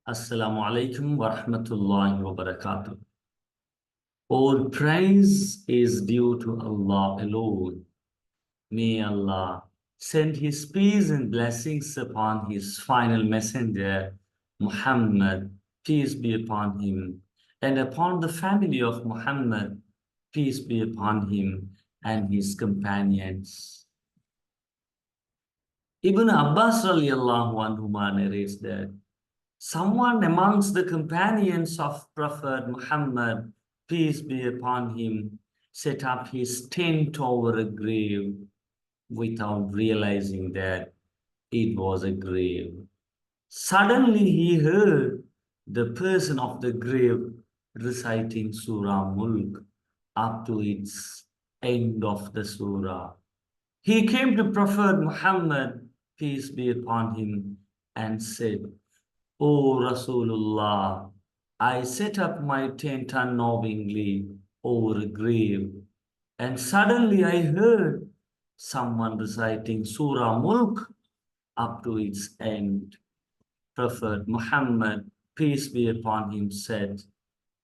Assalamu alaikum wa rahmatullahi wa barakatuh. All praise is due to Allah alone. May Allah send His peace and blessings upon His final messenger, Muhammad, peace be upon him, and upon the family of Muhammad, peace be upon him and his companions. Ibn Abbas radiallahu anhuma narrates that someone amongst the companions of Prophet Muhammad, peace be upon him, set up his tent over a grave without realizing that it was a grave. Suddenly he heard the person of the grave reciting Surah Mulk up to its end of the surah. He came to Prophet Muhammad, peace be upon him, and said, O Rasulullah, I set up my tent unknowingly over a grave, and suddenly I heard someone reciting Surah Mulk up to its end. Prophet Muhammad, peace be upon him, said,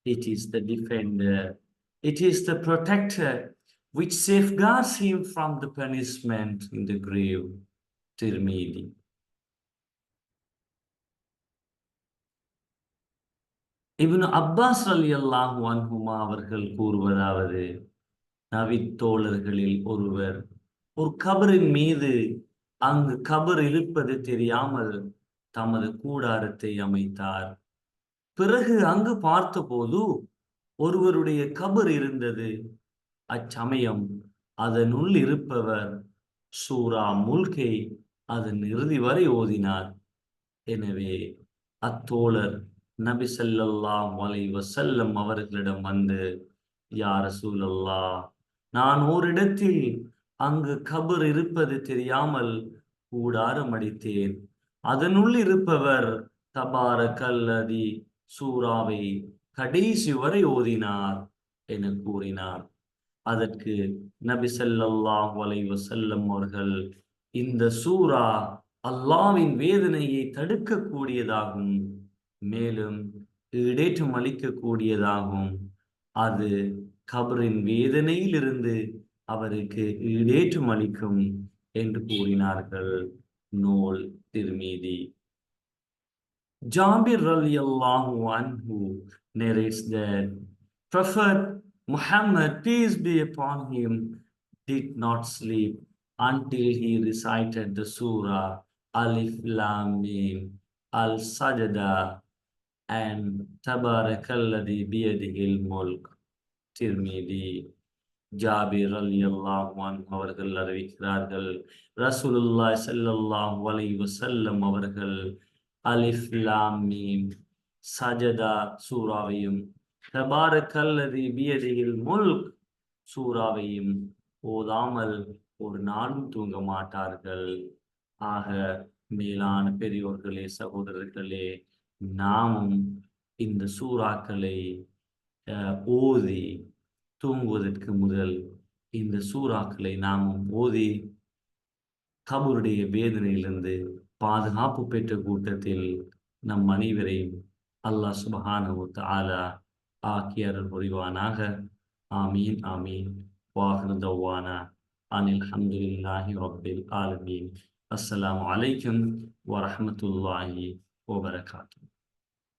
it is the defender, it is the protector, which safeguards him from the punishment in the grave. Tirmidhi. Ibn Abbas ரலியல்லாஹு அன்ஹுமா அவர்கள் கூறுவதாவது, நபித்தோழர்களில் ஒருவர் ஒரு கபரின் மீது அங்கு கபர் இருப்பது தெரியாமல் தமது கூடாரத்தை அமைத்தார். பிறகு அங்கு பார்த்தபோது ஒருவருடைய கபர் இருந்தது. அச்சமயம் அதனுள் இருப்பவர் சூரா முல்கை அதன் இறுதி வரை ஓதினார். எனவே அத்தோழர் நபி ஸல்லல்லாஹு அலைஹி வஸல்லம் அவர்களிடம் வந்து, யா ரசூலல்லாஹ், நான் ஓரிடத்தில் அங்கு கபர் இருப்பது தெரியாமல் கூடாரம் அடித்தேன். அதனுள் இருப்பவர் தபாரக்கல்லதி சூராவை கடைசி வரை ஓதினார் என கூறினார். அதற்கு நபி ஸல்லல்லாஹு அலைஹி வஸல்லம் அவர்கள், இந்த சூரா அல்லாஹ்வின் வேதனையை தடுக்கக்கூடியதாகும், மேலும் ஈடேற்றம் அளிக்கக்கூடியதாகும். அது கபரின் வேதனையிலிருந்து அவருக்கு ஈடேற்றம் அளிக்கும் என்று கூறினார்கள். நூல் Tirmidhi. Jabir radiallahu anhu narrates that Prophet Muhammad, peace be upon him, did not sleep until he recited the surah Alif Lam Mim, Al-Sajda, and Tabarakalladhi biyadihil mulk. Tirmidhi. Jabir ரலியல்லாஹு அன்ஹு அவர்கள் அறிவிக்கிறார்கள், ரசூலுல்லாஹி ஸல்லல்லாஹு அலைஹி வஸல்லம் அவர்கள் அலிஃப் லாம் மீம் சஜதா சூராவையும் தபாரக்கல்லதி பியதிஹில் முல்க் சூராவையும் ஓதாமல் ஒரு நாளும் தூங்க மாட்டார்கள். ஆக மேலான பெரியோர்களே, சகோதரர்களே, நாமும் இந்த சூறாக்களை ஓதி தூங்குவதற்கு முதல் இந்த சூறாக்களை நாமும் ஓதி கபருடைய வேதனையிலிருந்து பாதுகாப்பு பெற்ற கூட்டத்தில் நம் அனைவரையும் அல்லாஹ் சுப்ஹானஹு வ தஆலா ஆக்கி அருள் புரிவானாக. ஆமீன் ஆமீன். வாஹிரு தஅவானா அனில் ஹம்துலில்லாஹி ரப்பில் ஆலமீன். அஸ்ஸலாமு அலைக்கும் வ ரஹ்மத்துல்லாஹி வ பரகாத்துஹு.